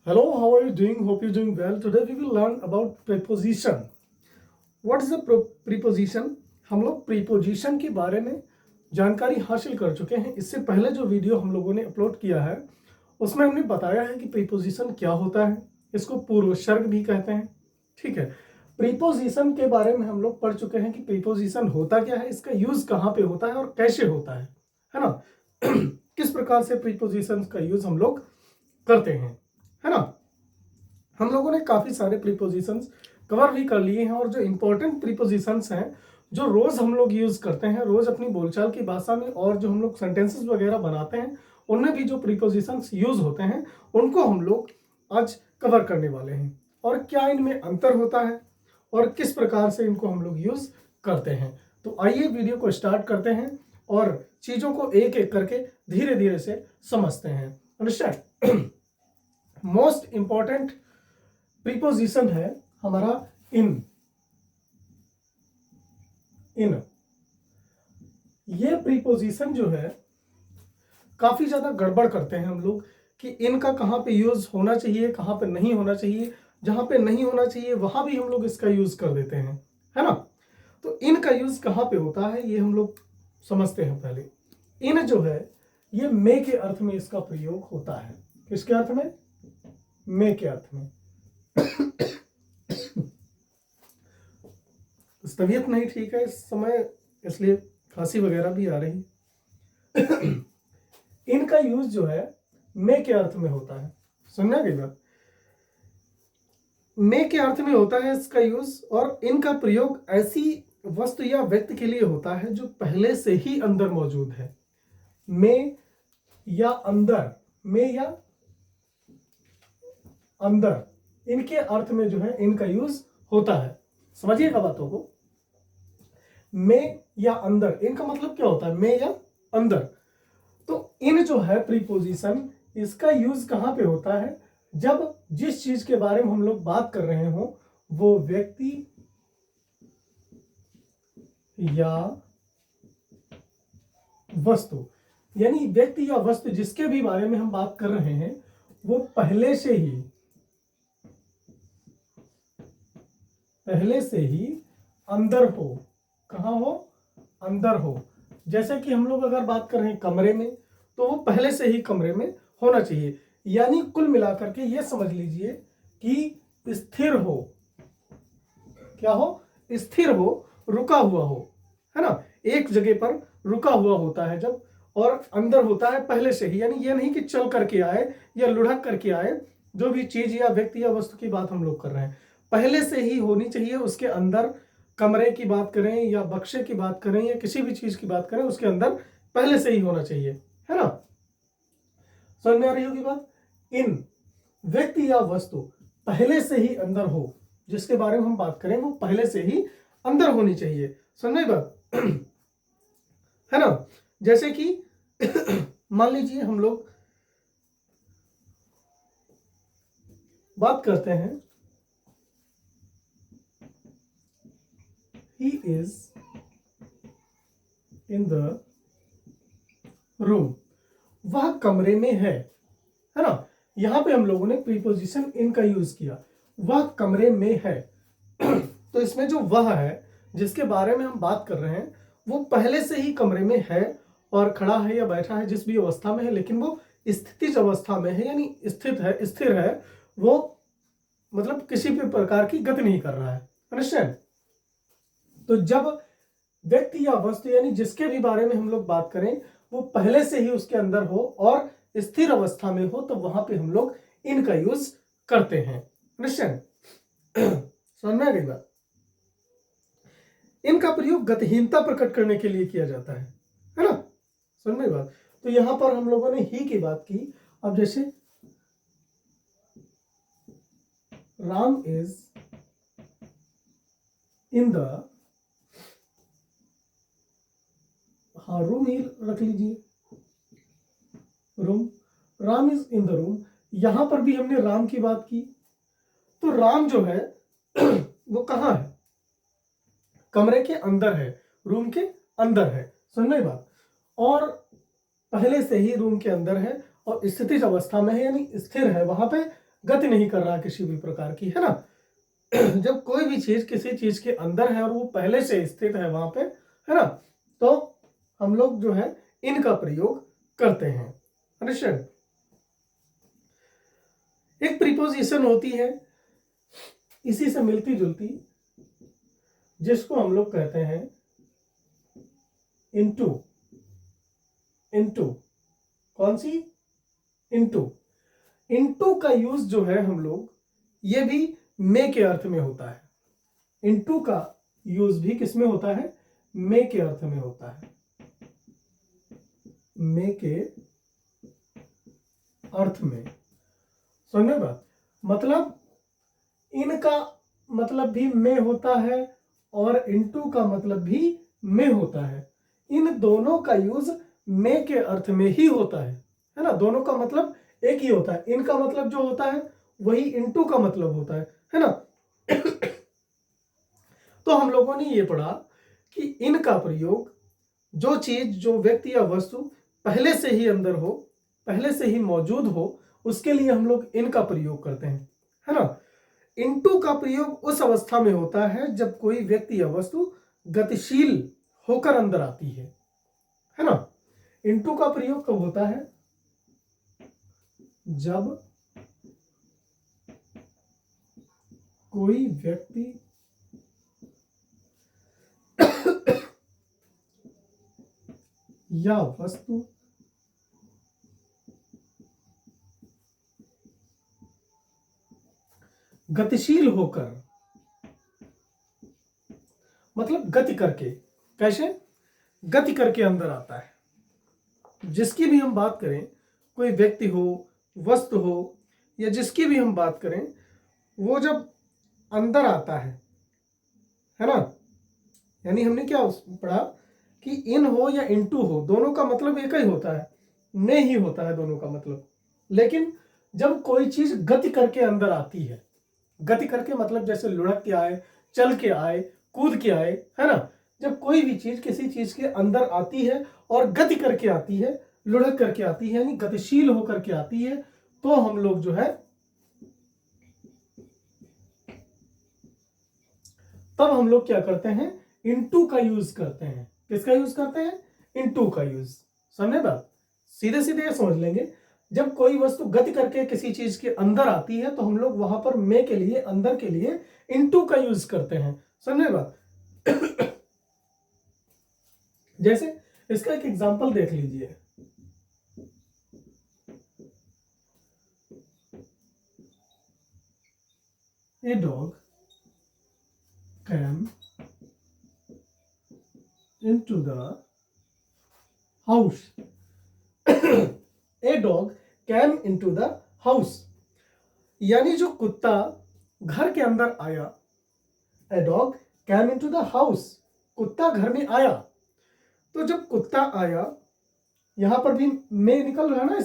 Hello, how are you doing? Hope you're doing well. Today we will learn about preposition. What is a preposition? हम लोग preposition के बारे में जानकारी हासिल कर चुके हैं। इससे पहले जो वीडियो हम लोगों ने अपलोड किया है उसमें हमने बताया है कि preposition क्या होता है। इसको पूर्वसर्ग भी कहते हैं। ठीक है, preposition के बारे में हम लोग पढ़ चुके हैं कि preposition होता क्या है, इसका यूज कहाँ पे होता है और कैसे होता है ना। किस प्रकार से prepositions का यूज हम लोग करते हैं, है ना। हम लोगों ने काफी सारे प्रीपोजिशंस कवर भी कर लिए हैं और जो इंपॉर्टेंट प्रीपोजिशंस हैं जो रोज हम लोग यूज करते हैं रोज अपनी बोलचाल की भाषा में और जो हम लोग सेंटेंसेस वगैरह बनाते हैं उनमें भी जो प्रीपोजिशंस यूज होते हैं उनको हम लोग आज कवर करने वाले हैं और क्या इनमें अंतर होता है और किस प्रकार से इनको हम लोग यूज करते हैं। तो आइए वीडियो को स्टार्ट करते हैं और चीजों को एक एक करके धीरे धीरे से समझते हैं। अंडरस्टैंड। मोस्ट इंपॉर्टेंट प्रीपोजिशन है हमारा इन। ये प्रीपोजिशन जो है काफी ज्यादा गड़बड़ करते हैं हम लोग कि इन का कहाँ पे यूज होना चाहिए, कहाँ पे नहीं होना चाहिए। जहां पे नहीं होना चाहिए वहां भी हम लोग इसका यूज कर देते हैं, है ना। तो इन का यूज कहाँ पे होता है ये हम लोग समझते हैं। पहले इन जो है ये मे के अर्थ में इसका प्रयोग होता है। किसके अर्थ में? मे के अर्थ में। तबीयत नहीं ठीक है इस समय, इसलिए खांसी वगैरह भी आ रही। इनका यूज जो है मे के अर्थ में होता है। सुनना की बात, मे के अर्थ में होता है इसका यूज और इनका प्रयोग ऐसी वस्तु या व्यक्ति के लिए होता है जो पहले से ही अंदर मौजूद है। मे या अंदर, मे या अंदर, इनके अर्थ में जो है इनका यूज होता है। समझिएगा बातों को। में या अंदर, इनका मतलब क्या होता है? में या अंदर। तो इन जो है प्रीपोजिशन, इसका यूज कहां पे होता है? जब जिस चीज के बारे में हम लोग बात कर रहे हो वो व्यक्ति या वस्तु, यानी व्यक्ति या वस्तु जिसके भी बारे में हम बात कर रहे हैं वो पहले से ही अंदर हो। कहां हो? अंदर हो। जैसे कि हम लोग अगर बात कर रहे हैं कमरे में, तो वो पहले से ही कमरे में होना चाहिए। यानी कुल मिलाकर के ये समझ लीजिए कि स्थिर हो। क्या हो? स्थिर हो, रुका हुआ हो, है ना। एक जगह पर रुका हुआ होता है जब, और अंदर होता है पहले से ही। यानी ये नहीं कि चल करके आए या लुढ़क करके आए। जो भी चीज या व्यक्ति या वस्तु की बात हम लोग कर रहे हैं पहले से ही होनी चाहिए उसके अंदर। कमरे की बात करें या बक्से की बात करें या किसी भी चीज की बात करें, उसके अंदर पहले से ही होना चाहिए, है ना। समझ में आ रही होगी बात। इन व्यक्ति या वस्तु पहले से ही अंदर हो, जिसके बारे में हम बात करें वो पहले से ही अंदर होनी चाहिए। समझ में बात, है ना। जैसे कि मान लीजिए हम लोग बात करते हैं, he is in the room, वह कमरे में है ना। यहां पे हम लोगों ने प्रीपोजिशन इन का यूज किया, वह कमरे में है। तो इसमें जो वह है जिसके बारे में हम बात कर रहे हैं वो पहले से ही कमरे में है और खड़ा है या बैठा है, जिस भी अवस्था में है, लेकिन वो स्थितिज अवस्था में है, यानी स्थित है, स्थिर है। वो मतलब किसी भी प्रकार की गति नहीं कर रहा है। अंडरस्टैंड। तो जब व्यक्ति या वस्तु यानी जिसके भी बारे में हम लोग बात करें वो पहले से ही उसके अंदर हो और स्थिर अवस्था में हो, तो वहां पे हम लोग इनका यूज करते हैं। अंडरस्टैंड। समझ में आ गई बात। इनका प्रयोग गतिहीनता प्रकट करने के लिए किया जाता है ना। समझ में बात। तो यहां पर हम लोगों ने ही की बात की। अब जैसे राम इज इन द, हाँ रूम ही रख लीजिए, room, Ram is in the room. यहां पर भी हमने राम की बात की। तो राम जो है वो कहां है? कमरे के अंदर है, रूम के अंदर है। समझ में बात। और पहले से ही रूम के अंदर है और स्थितिज अवस्था में है, यानी स्थिर है वहां पे, गति नहीं कर रहा किसी भी प्रकार की, है ना। जब कोई भी चीज किसी चीज के अंदर है और वो पहले से स्थित है वहां पे, है ना, तो हम लोग जो है इनका प्रयोग करते हैं। अंडरस्टैंड। एक प्रीपोजिशन होती है इसी से मिलती जुलती, जिसको हम लोग कहते हैं इनटू। इनटू कौन सी? इनटू। इनटू का यूज जो है हम लोग, ये भी मे के अर्थ में होता है। इनटू का यूज भी किस में होता है? मे के अर्थ में होता है। मे के अर्थ में, समझे बात? मतलब इनका मतलब भी मे होता है और इनटू का मतलब भी मे होता है। इन दोनों का यूज मे के अर्थ में ही होता है ना। दोनों का मतलब एक ही होता है। इनका मतलब जो होता है वही इनटू का मतलब होता है ना। तो हम लोगों ने ये पढ़ा कि इनका प्रयोग, जो चीज, जो व्यक्ति या वस्तु पहले से ही अंदर हो, पहले से ही मौजूद हो, उसके लिए हम लोग इनका प्रयोग करते हैं, है ना। इनटू का प्रयोग उस अवस्था में होता है जब कोई व्यक्ति या वस्तु गतिशील होकर अंदर आती है ना। इनटू का प्रयोग कब होता है? जब कोई व्यक्ति या वस्तु गतिशील होकर, मतलब गति करके, कैसे? गति करके अंदर आता है। जिसकी भी हम बात करें, कोई व्यक्ति हो, वस्तु हो, या जिसकी भी हम बात करें, वो जब अंदर आता है ना, यानी हमने क्या पढ़ा कि इन हो या इनटू हो, दोनों का मतलब एक ही होता है, ने ही होता है दोनों का मतलब। लेकिन जब कोई चीज गति करके अंदर आती है, गति करके मतलब जैसे लुढ़क के आए, चल के आए, कूद के आए, है ना। जब कोई भी चीज किसी चीज के अंदर आती है और गति करके आती है, लुढ़क करके आती है, यानी गतिशील होकर के आती है, तो हम लोग जो है, तब हम लोग क्या करते हैं? इनटू का यूज करते हैं। किसका यूज करते हैं? इनटू का यूज। समझे बात? सीधे सीधे समझ लेंगे। जब कोई वस्तु गति करके किसी चीज के अंदर आती है, तो हम लोग वहां पर मे के लिए, अंदर के लिए इनटू का यूज करते हैं। समझे बात? जैसे इसका एक एग्जांपल देख लीजिए। A dog came into the house. A dog came into the house. यानी जो कुत्ता घर के अंदर आया। A dog came into the house. कुत्ता घर में आया। तो जब कुत्ता आया, यहां पर भी में निकल रहा है ना,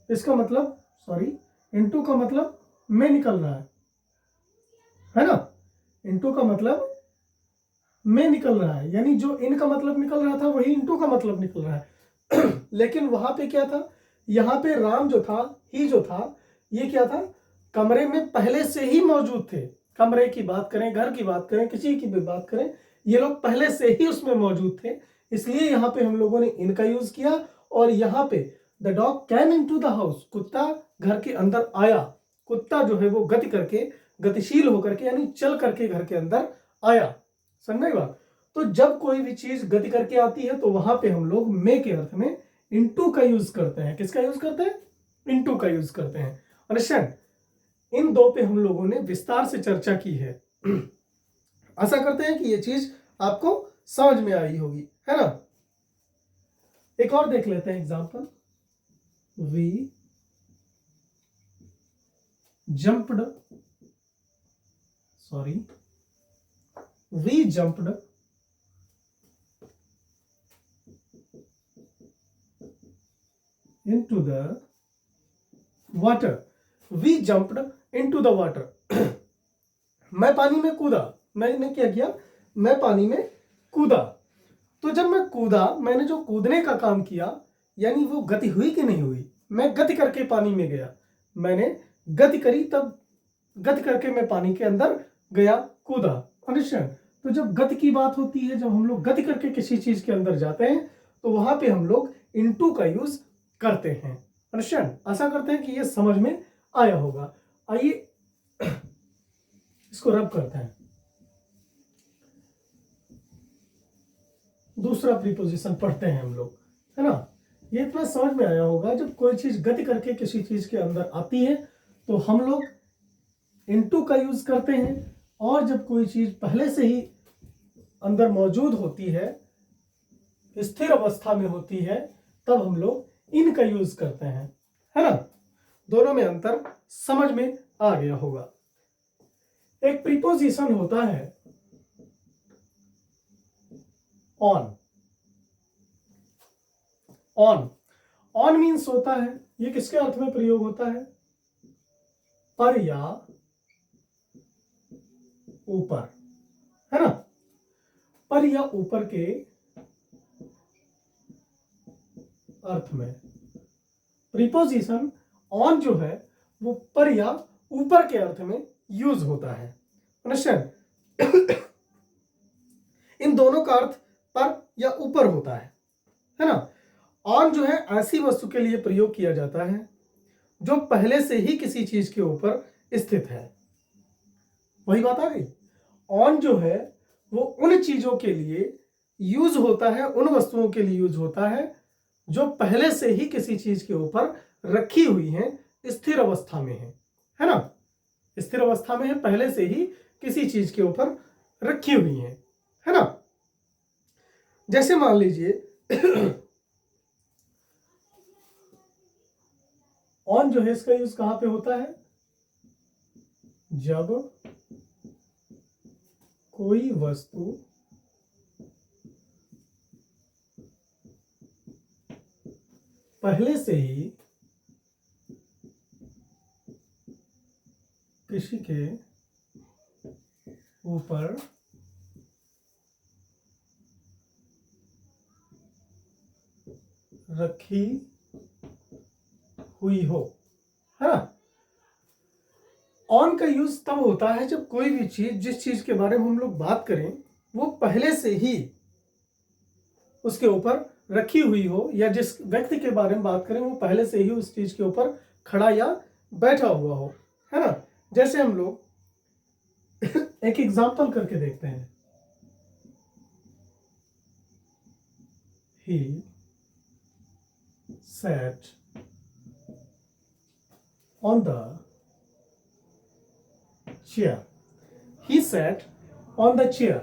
इसका मतलब सॉरी, इनटू का मतलब में निकल रहा है ना। इनटू का मतलब में निकल रहा है, यानी जो इन का मतलब निकल रहा था वही इनटू का मतलब निकल रहा है। लेकिन वहां पे क्या था? यहाँ पे राम जो था, ही जो था, ये क्या था? कमरे में पहले से ही मौजूद थे। कमरे की बात करें, घर की बात करें, किसी की भी बात करें, ये लोग पहले से ही उसमें मौजूद थे। इसलिए यहाँ पे हम लोगों ने इनका यूज किया। और यहाँ पे the dog came into the house, कुत्ता घर के अंदर आया। कुत्ता जो है वो गति करके, गतिशील होकर के, यानी चल करके घर के अंदर आया। समझ बात? तो जब कोई भी चीज गति करके आती है, तो वहां पे हम लोग मे के अर्थ में इनटू का यूज करते हैं। किसका यूज करते हैं? इनटू का यूज करते हैं। अंडरस्टैंड? इन दो पे हम लोगों ने विस्तार से चर्चा की है। आशा करते हैं कि ये चीज आपको समझ में आई होगी, है ना। एक और देख लेते हैं example. We jumped, sorry, we jumped into the water. We jumped into the water. मैं पानी में कूदा। मैंने क्या किया? मैं पानी में कूदा। तो जब मैं कूदा, मैंने जो कूदने का काम किया, यानी वो गति हुई कि नहीं हुई? मैं गति करके पानी में गया। मैंने गति करी, तब गति करके मैं पानी के अंदर गया, कूदा। अंडरस्टैंड? तो जब गति की बात होती है, जब हम लोग गति करके किसी चीज के अंदर जाते हैं तो वहां पे हम लोग इनटू का यूज करते हैं। अंडरस्टैंड? आशा करते हैं कि ये समझ में आया होगा। आइए इसको रब करते हैं। दूसरा प्रीपोजिशन पढ़ते हैं हम लोग, है ना। ये इतना समझ में आया होगा, जब कोई चीज गति करके किसी चीज के अंदर आती है तो हम लोग इनटू का यूज करते हैं, और जब कोई चीज पहले से ही अंदर मौजूद होती है, स्थिर अवस्था में होती है, तब हम लोग इन का यूज करते हैं, है ना। दोनों में अंतर समझ में आ गया होगा। एक प्रीपोजिशन होता है ऑन। ऑन, ऑन मीन्स होता है, ये किसके अर्थ में प्रयोग होता है? पर या ऊपर, है ना। पर या ऊपर के अर्थ में प्रीपोजिशन ऑन जो है वो पर या ऊपर के अर्थ में यूज होता है। अंडरस्टैंड? इन दोनों का अर्थ पर या ऊपर होता है ना। ऑन जो है ऐसी वस्तु के लिए प्रयोग किया जाता है जो पहले से ही किसी चीज के ऊपर स्थित है। वही बात आ गई। ऑन जो है वो उन चीजों के लिए यूज होता है, उन वस्तुओं के लिए यूज होता है जो पहले से ही किसी चीज के ऊपर रखी हुई हैं, स्थिर अवस्था में है ना। स्थिर अवस्था में है, पहले से ही किसी चीज के ऊपर रखी हुई है ना। जैसे मान लीजिए ऑन जो है इसका यूज कहां पे होता है? जब कोई वस्तु पहले से ही किसी के ऊपर रखी हुई हो, है ना। ऑन का यूज तब होता है जब कोई भी चीज, जिस चीज के बारे में हम लोग बात करें, वो पहले से ही उसके ऊपर रखी हुई हो, या जिस व्यक्ति के बारे में बात करें वो पहले से ही उस चीज के ऊपर खड़ा या बैठा हुआ हो, है ना। जैसे हम लोग एक एग्जाम्पल करके देखते हैं। He sat on the chair. He sat on the chair.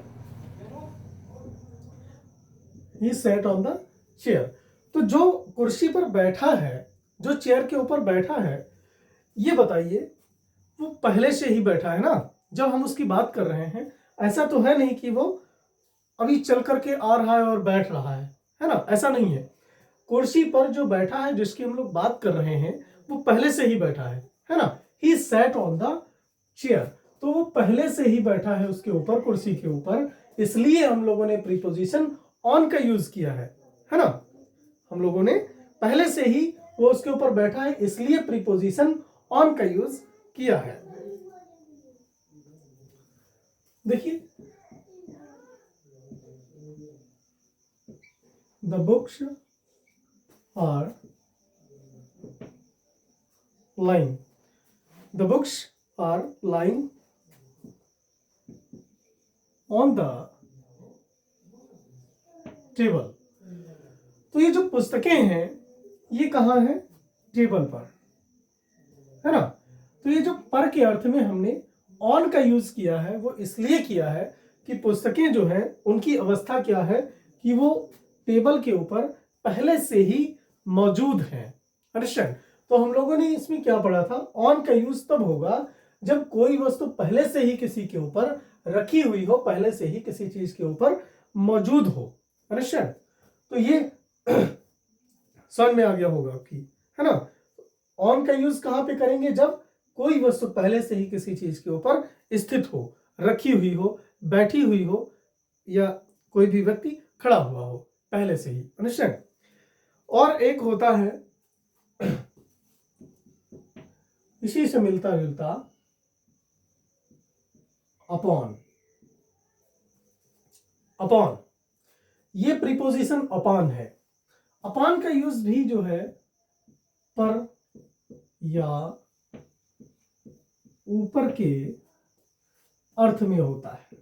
He sat on the chair. तो जो कुर्सी पर बैठा है, जो चेयर के ऊपर बैठा है, ये बताइए वो पहले से ही बैठा है ना। जब हम उसकी बात कर रहे हैं, ऐसा तो है नहीं कि वो अभी चल करके आ रहा है और बैठ रहा है ना। ऐसा नहीं है। कुर्सी पर जो बैठा है, जिसकी हम लोग बात कर रहे हैं, वो पहले से ही बैठा है ना। He sat on the chair. तो वो पहले से ही बैठा है उसके ऊपर, कुर्सी के ऊपर, इसलिए हम लोगों ने प्रीपोजिशन ऑन का यूज किया है ना। हम लोगों ने पहले से ही वो उसके ऊपर बैठा है, इसलिए प्रीपोजिशन ऑन का यूज किया है। देखिए, the books are lying. The books are lying on the table. तो ये जो पुस्तकें हैं ये कहाँ है? टेबल पर, है ना। तो ये जो पर के अर्थ में हमने ऑन का यूज किया है, वो इसलिए किया है कि पुस्तकें जो हैं उनकी अवस्था क्या है कि वो टेबल के ऊपर पहले से ही मौजूद हैं। अंडरस्टैंड? तो हम लोगों ने इसमें क्या पढ़ा था? ऑन का यूज तब होगा जब कोई वस्तु पहले से ही किसी के ऊपर रखी हुई हो, पहले से ही किसी चीज के ऊपर मौजूद हो। अंडरस्टैंड? तो ये समझ में आ गया होगा आपकी, है ना। ऑन का यूज कहां पे करेंगे? जब कोई वस्तु पहले से ही किसी चीज के ऊपर स्थित हो, रखी हुई हो, बैठी हुई हो, या कोई भी व्यक्ति खड़ा हुआ हो पहले से ही। अंडरस्टैंड? और एक होता है इसी से मिलता जुलता अपॉन। अपॉन, ये प्रीपोजिशन अपॉन है। अपॉन का यूज भी जो है पर या ऊपर के अर्थ में होता है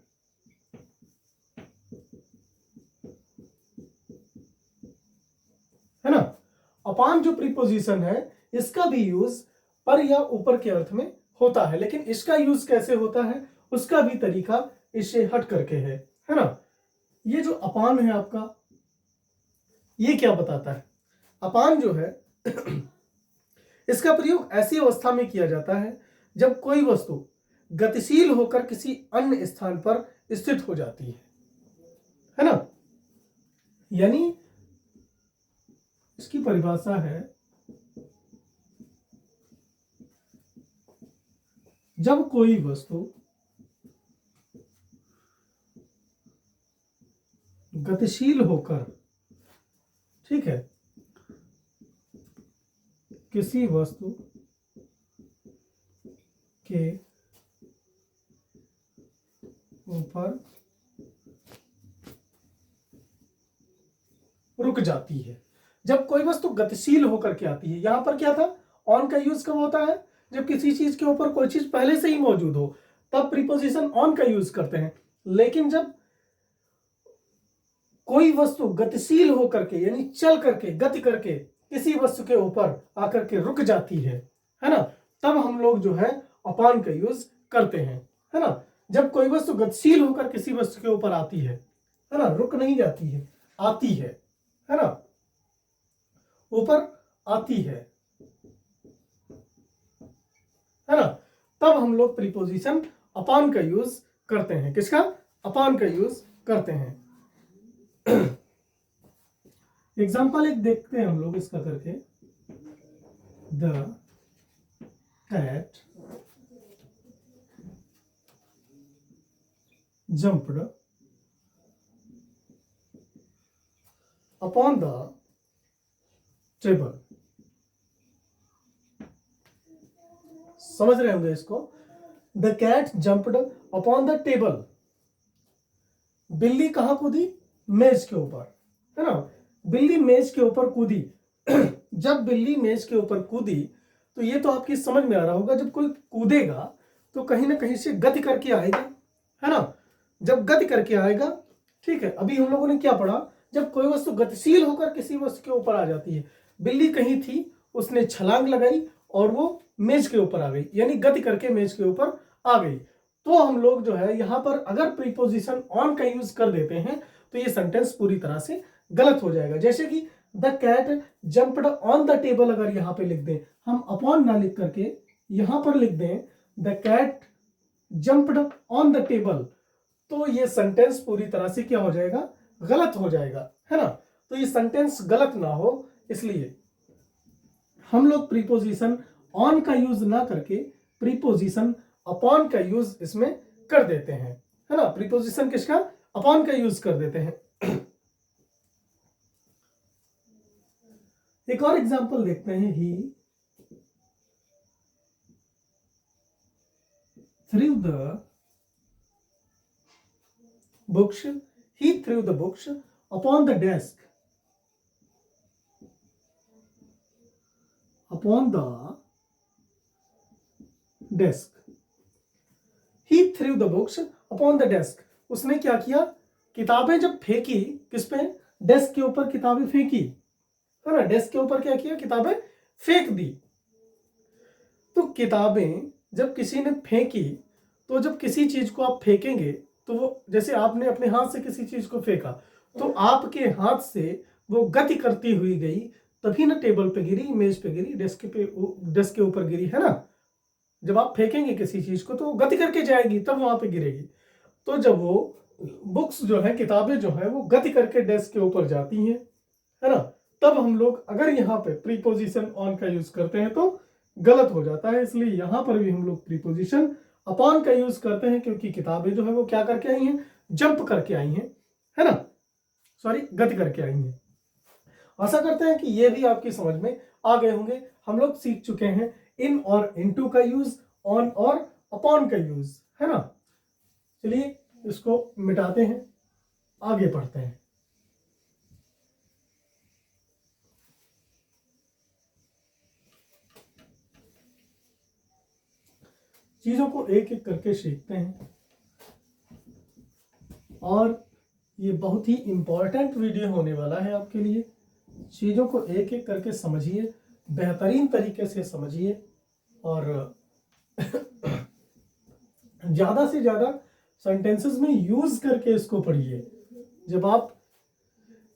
ना। अपॉन जो प्रीपोजिशन है इसका भी यूज पर या ऊपर के अर्थ में होता है, लेकिन इसका यूज कैसे होता है उसका भी तरीका इससे हट करके है ना। ये जो अपॉन है आपका, ये क्या बताता है? अपॉन जो है इसका प्रयोग ऐसी अवस्था में किया जाता है जब कोई वस्तु गतिशील होकर किसी अन्य स्थान पर स्थित हो जाती है ना। यानी इसकी परिभाषा है, जब कोई वस्तु गतिशील होकर, ठीक है, किसी वस्तु के ऊपर रुक जाती है। जब कोई वस्तु गतिशील होकर के आती है, यहां पर क्या था, ऑन का यूज कब होता है? जब किसी चीज के ऊपर कोई चीज पहले से ही मौजूद हो तब प्रीपोजिशन ऑन का यूज करते हैं। लेकिन जब कोई वस्तु गतिशील होकर के यानी चल करके, गति करके किसी वस्तु के ऊपर आकर के रुक जाती है ना, तब हम लोग जो है अपॉन का यूज करते हैं, है ना। जब कोई वस्तु गतिशील होकर किसी वस्तु के ऊपर आती है ना, रुक नहीं जाती है, आती है ना, ऊपर आती है ना, तब हम लोग प्रीपोजिशन अपॉन का यूज करते हैं। किसका? अपॉन का यूज करते हैं। एग्जाम्पल एक देखते हैं हम लोग इसका करके। The cat jumped upon the table। समझ रहे होंगे इसको। The cat jumped upon the table. बिल्ली कहां कूदी? मेज के ऊपर, है ना। बिल्ली मेज के ऊपर कूदी। जब बिल्ली मेज के ऊपर कूदी तो ये तो आपकी समझ में आ रहा होगा, जब कोई कूदेगा तो कहीं ना कहीं से गति करके आएगा, है ना। जब गति करके आएगा, ठीक है। अभी हम लोगों ने क्या पढ़ा? जब कोई वस्तु गतिशील होकर किसी वस्तु के ऊपर आ जाती है। बिल्ली कहीं थी, उसने छलांग लगाई और वो मेज के ऊपर आ गई, यानी गति करके मेज के ऊपर आ गई। तो हम लोग जो है यहां पर अगर प्रीपोजिशन ऑन का यूज कर देते हैं तो ये सेंटेंस पूरी तरह से गलत हो जाएगा। जैसे कि the cat jumped on the table, अगर यहां पे लिख दें, हम अपॉन ना लिख करके यहां पर लिख दें the cat jumped on the table, तो ये सेंटेंस पूरी तरह से क्या हो जाएगा? गलत हो जाएगा, है ना। तो ये सेंटेंस गलत ना हो इसलिए हम लोग प्रीपोजिशन ऑन का यूज ना करके प्रीपोजिशन अपॉन का यूज इसमें कर देते हैं, है ना। प्रीपोजिशन किसका? अपॉन का यूज कर देते हैं। एक और एग्जांपल देखते हैं। He threw the books, he threw the books upon the desk, upon the desk, he threw the books upon the desk। उसने क्या किया? किताबें जब फेंकी, किस पे? डेस्क के ऊपर किताबें फेंकी, है ना। डेस्क के ऊपर क्या किया? किताबें फेंक दी। तो किताबें जब किसी ने फेंकी, तो जब किसी चीज को आप फेंकेंगे तो वो, जैसे आपने अपने हाथ से किसी चीज को फेंका तो आपके हाथ से वो गति करती हुई गई, तभी ना टेबल पे गिरी, मेज पे गिरी, डेस्क के ऊपर गिरी, है ना। जब आप फेंकेंगे किसी चीज को तो वो गति करके जाएगी, तब वहां पे गिरेगी। तो जब वो बुक्स जो है, किताबें जो है, वो गति करके डेस्क के ऊपर जाती हैं, है ना, तब हम लोग अगर यहाँ पे प्रीपोजिशन ऑन का यूज करते हैं तो गलत हो जाता है। इसलिए यहां पर भी हम लोग प्रीपोजिशन अपॉन का यूज करते हैं, क्योंकि किताबें जो है वो क्या करके आई हैं? जंप करके आई हैं, है ना, सॉरी, गति करके आई हैं। आशा करते हैं कि ये भी आपकी समझ में आ गए होंगे। हम लोग सीख चुके हैं इन और इनटू का यूज, ऑन और अपॉन का यूज, है ना। चलिए इसको मिटाते हैं, आगे पढ़ते हैं। चीजों को एक एक करके सीखते हैं, और ये बहुत ही इंपॉर्टेंट वीडियो होने वाला है आपके लिए। चीज़ों को एक एक करके समझिए, बेहतरीन तरीके से समझिए, और ज़्यादा से ज़्यादा सेंटेंसेस में यूज़ करके इसको पढ़िए। जब आप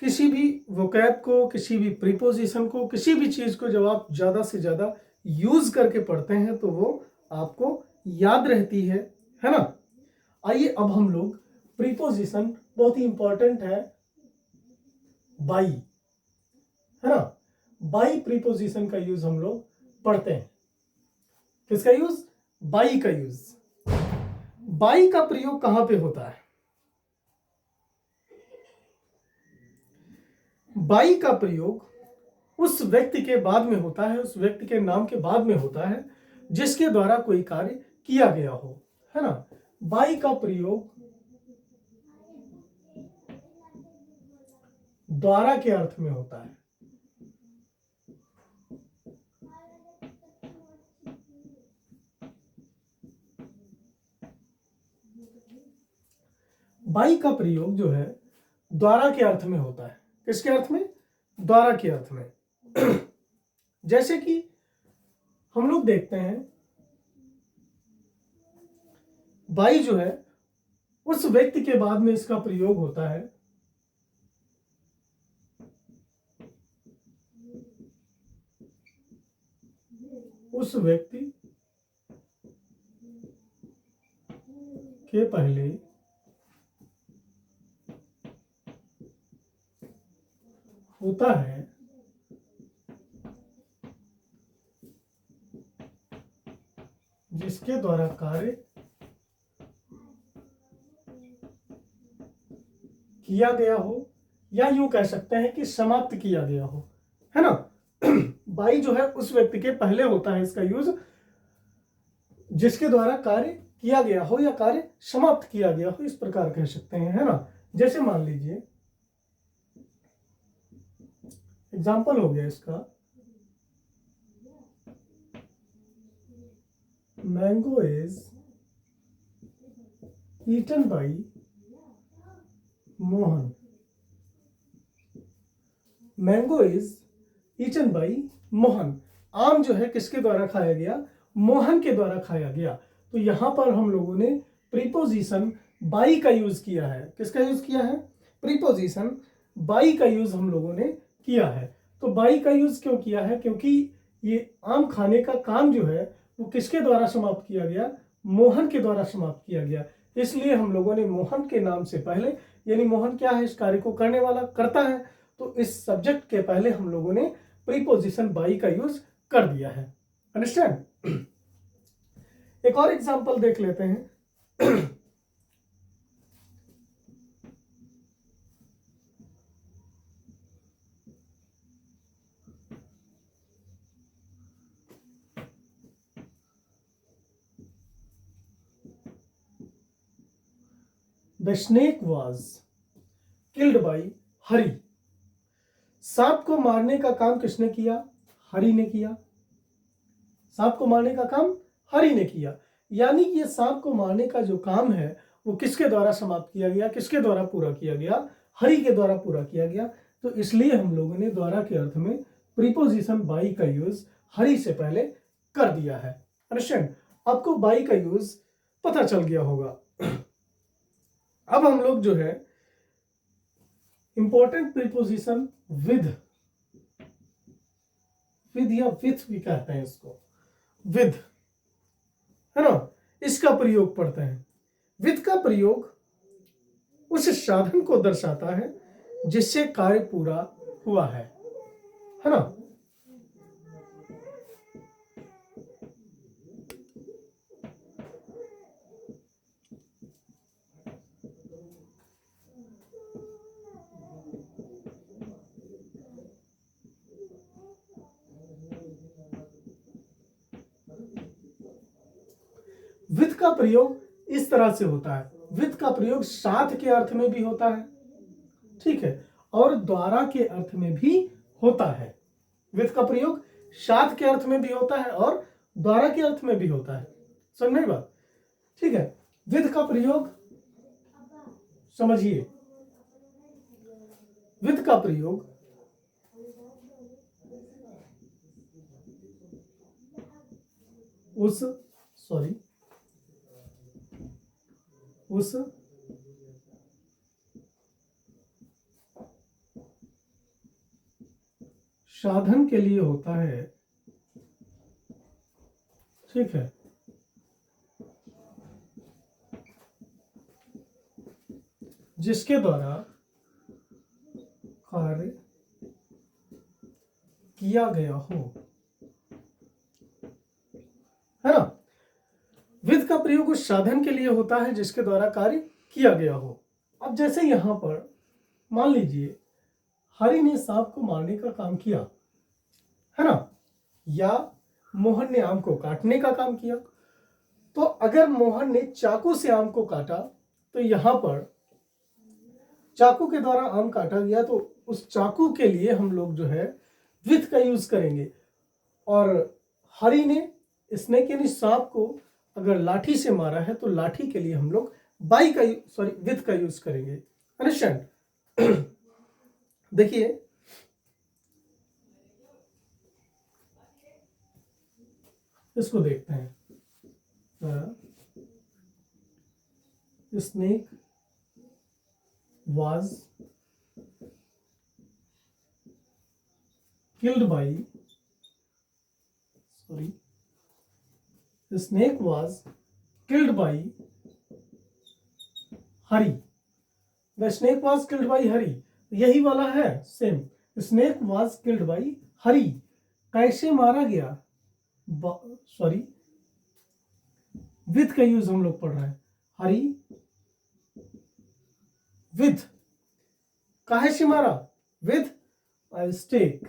किसी भी वोकैब को, किसी भी प्रीपोजिशन को, किसी भी चीज़ को जब आप ज़्यादा से ज़्यादा यूज़ करके पढ़ते हैं तो वो आपको याद रहती है ना। आइए अब हम लोग प्रीपोजिशन, बहुत ही इंपॉर्टेंट है, बाई, है ना। बाई प्रीपोजिशन का यूज हम लोग पढ़ते हैं। किसका यूज? बाई का यूज। बाई का प्रयोग कहां पे होता है? बाई का प्रयोग उस व्यक्ति के बाद में होता है, उस व्यक्ति के नाम के बाद में होता है जिसके द्वारा कोई कार्य किया गया हो, है ना। बाई का प्रयोग द्वारा के अर्थ में होता है। बाई का प्रयोग जो है द्वारा के अर्थ में होता है। किसके अर्थ में? द्वारा के अर्थ में। जैसे कि हम लोग देखते हैं, बाई जो है उस व्यक्ति के बाद में इसका प्रयोग होता है उस व्यक्ति के पहले होता है जिसके द्वारा कार्य किया गया हो, या यूं कह सकते हैं कि समाप्त किया गया हो, है ना। बाई जो है उस व्यक्ति के पहले होता है इसका यूज जिसके द्वारा कार्य किया गया हो या कार्य समाप्त किया गया हो, इस प्रकार कह सकते हैं, है ना। जैसे मान लीजिए एग्जाम्पल हो गया इसका, mango is eaten by Mohan. Mango is eaten by Mohan. आम जो है किसके द्वारा खाया गया? मोहन के द्वारा खाया गया। तो यहां पर हम लोगों ने प्रीपोजिशन बाई का यूज किया है। किसका यूज किया है? प्रीपोजिशन बाई का यूज हम लोगों ने किया है। तो बाई का यूज क्यों किया है? क्योंकि ये आम खाने का काम जो है वो किसके द्वारा समाप्त किया गया? मोहन के द्वारा समाप्त किया गया। इसलिए हम लोगों ने मोहन के नाम से पहले, यानी मोहन क्या है? इस कार्य को करने वाला, करता है, तो इस सब्जेक्ट के पहले हम लोगों ने प्रीपोजिशन बाई का यूज कर दिया है। अंडरस्टैंड? एक और एग्जांपल देख लेते हैं। The snake was killed by Hari. सांप को मारने का काम किसने किया? हरि ने किया। सांप को मारने का काम हरि ने किया। यानी कि ये सांप को मारने का जो काम है वो किसके द्वारा समाप्त किया गया? किसके द्वारा पूरा किया गया? हरि के द्वारा पूरा किया गया। तो इसलिए हम लोगों ने द्वारा के अर्थ में प्रीपोजिशन बाई का यूज हरि से पहले कर दिया है। अंडरस्टैंड? आपको बाई का यूज पता चल गया होगा। अब हम लोग जो है इंपॉर्टेंट प्रीपोजिशन विद या विथ भी कहते हैं इसको, विद, है ना, इसका प्रयोग पढ़ते हैं। विद का प्रयोग उस साधन को दर्शाता है जिससे कार्य पूरा हुआ है ना। विथ का प्रयोग इस तरह से होता है। विथ का प्रयोग साथ के अर्थ में भी होता है, ठीक है, और द्वारा के अर्थ में भी होता है। विथ का प्रयोग साथ के अर्थ में भी होता है और द्वारा के अर्थ में भी होता है। समझ में बात, ठीक है। विथ का प्रयोग समझिए, विथ का प्रयोग उस साधन के लिए होता है, ठीक है, जिसके द्वारा कार्य किया गया हो, है ना। विथ का प्रयोग उस साधन के लिए होता है जिसके द्वारा कार्य किया गया हो। अब जैसे यहां पर मान लीजिए हरि ने सांप को मारने का काम किया, है ना, या मोहन ने आम को काटने का काम किया। तो अगर मोहन ने चाकू से आम को काटा तो यहां पर चाकू के द्वारा आम काटा गया, तो उस चाकू के लिए हम लोग जो है विथ का यूज करेंगे। और हरि ने स्नेक यानी सांप को अगर लाठी से मारा है तो लाठी के लिए हम लोग विथ का यूज करेंगे। अंडरस्टैंड। देखिए इसको देखते हैं। Snake was killed by the snake was killed by Hari. The snake was killed by Hari. यही वाला है same. Snake was killed by Hari. कैसे मारा गया? विथ का यूज हम लोग पढ़ रहे हैं। हरी विथ, काहे से मारा? विथ स्टिक,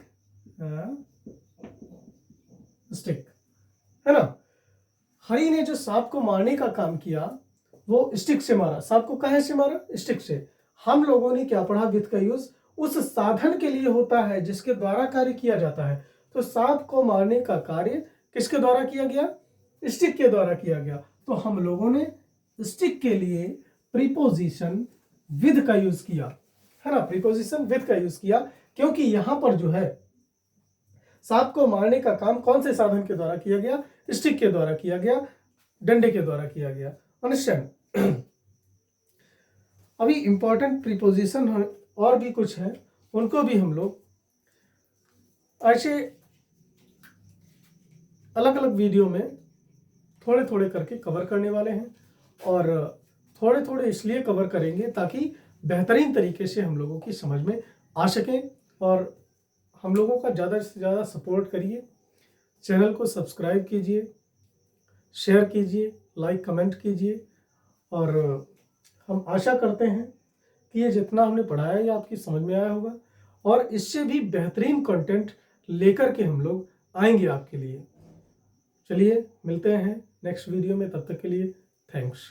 है ना। हरि ने जो सांप को मारने का काम किया वो स्टिक से मारा। सांप को काहे से मारा? स्टिक से। हम लोगों ने क्या पढ़ा? विथ का यूज उस साधन के लिए होता है जिसके द्वारा कार्य किया जाता है। तो सांप को मारने का कार्य किसके द्वारा किया गया? स्टिक के द्वारा किया गया। तो हम लोगों ने स्टिक के लिए प्रीपोजिशन विद का यूज किया, है ना। प्रीपोजिशन विद का यूज किया क्योंकि यहां पर जो है सांप को मारने का काम कौन से साधन के द्वारा किया गया? स्टिक के द्वारा किया गया, डंडे के द्वारा किया गया। अंडरस्टैंड। अभी इंपॉर्टेंट प्रीपोजिशन और भी कुछ है, उनको भी हम लोग ऐसे अलग अलग वीडियो में थोड़े थोड़े करके कवर करने वाले हैं। और थोड़े थोड़े इसलिए कवर करेंगे ताकि बेहतरीन तरीके से हम लोगों की समझ में आ सकें। और हम लोगों का ज़्यादा से ज़्यादा सपोर्ट करिए, चैनल को सब्सक्राइब कीजिए, शेयर कीजिए, लाइक कमेंट कीजिए। और हम आशा करते हैं कि ये जितना हमने पढ़ाया ये आपकी समझ में आया होगा और इससे भी बेहतरीन कंटेंट लेकर के हम लोग आएंगे आपके लिए। चलिए मिलते हैं नेक्स्ट वीडियो में, तब तक के लिए थैंक्स।